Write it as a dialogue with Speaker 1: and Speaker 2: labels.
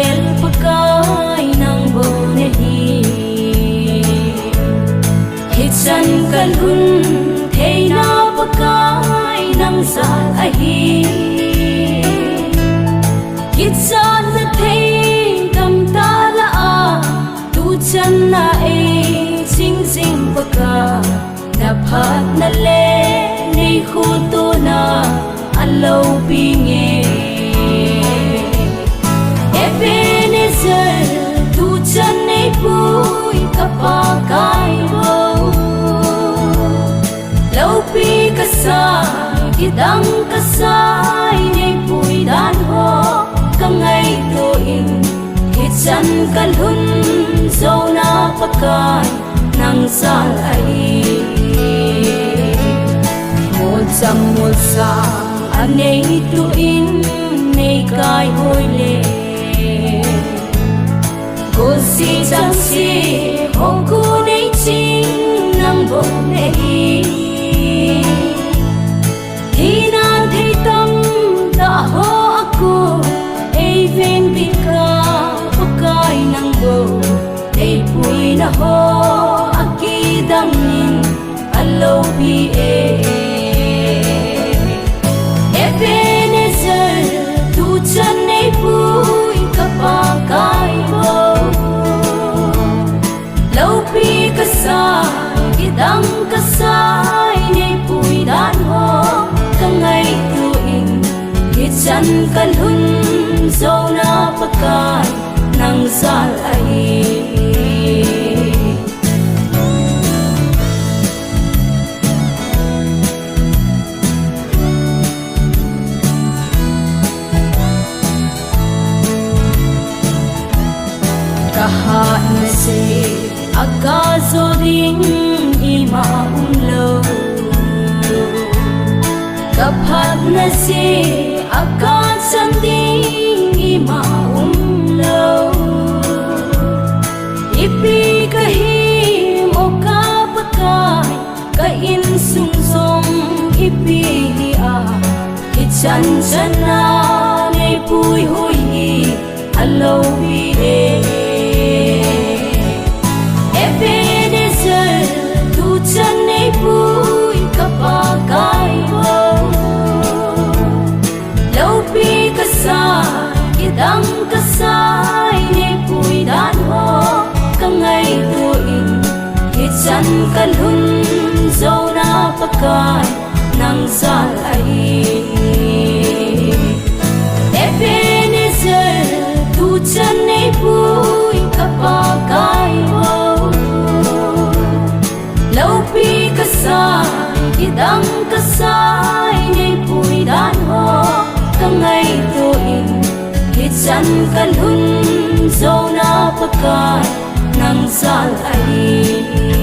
Speaker 1: el pakai nang bonehi hitsan kalhun theina pakai nang sal ahi hitsan na thei kam ta la a tu chan na e sing sing paka na phat na le nei khu tu na alo pinge Ebenezer tu chan nei pui kapa kai bo lau pi kasai kidang kasai nei pui dan ho kangai to in hitsan kalhun zona pakai nang sal ai một sa anei tu in nei kai hoi le cô si chang si ho ku nei ching nang bo nei thi nan thi tâm ta ho aku ei ven bi ka pakai nang bo ei pui na ho aki dang nin alo bi e Ebenezer tu chan nei pui kapa kai bo lau pi kasai kidang kasai nei pui dan ho kangai tu in hitsan kalhun zona pakai nang sal ai kahat na se agazo ding ima umlo kaphat na se agasan ding ima umlo ipi kahi moka pakai ka in sung song ipi dia itchan chana nei pui hui alo bi e Ebenezer tu chan nei pui kapa kai bo lau pi kasai kidang kasai nei pui dan ho kangai tu in hitsan kalhun zona pakai nang sal ai Ebenezer tu chan nei pui kapa kai bo lau pi kasai kidang kasai nei pui dan ho kangai tu in hitsan kalhun zona pakai nang sal ai